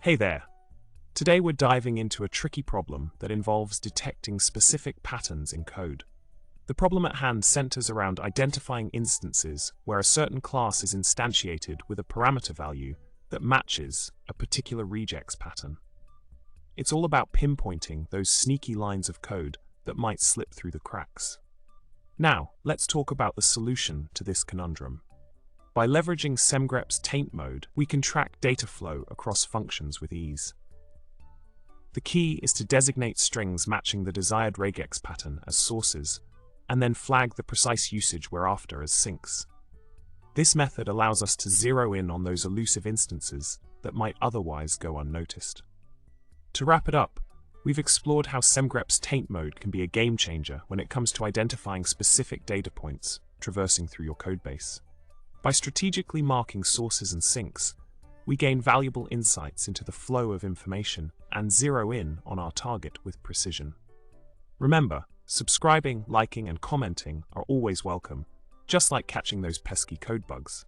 Hey there! Today we're diving into a tricky problem that involves detecting specific patterns in code. The problem at hand centers around identifying instances where a certain class is instantiated with a parameter value that matches a particular regex pattern. It's all about pinpointing those sneaky lines of code that might slip through the cracks. Now, let's talk about the solution to this conundrum. By leveraging Semgrep's taint mode, we can track data flow across functions with ease. The key is to designate strings matching the desired regex pattern as sources, and then flag the precise usage we're after as sinks. This method allows us to zero in on those elusive instances that might otherwise go unnoticed. To wrap it up, we've explored how Semgrep's taint mode can be a game changer when it comes to identifying specific data points traversing through your codebase. By strategically marking sources and sinks, we gain valuable insights into the flow of information and zero in on our target with precision. Remember, subscribing, liking, and commenting are always welcome, just like catching those pesky code bugs.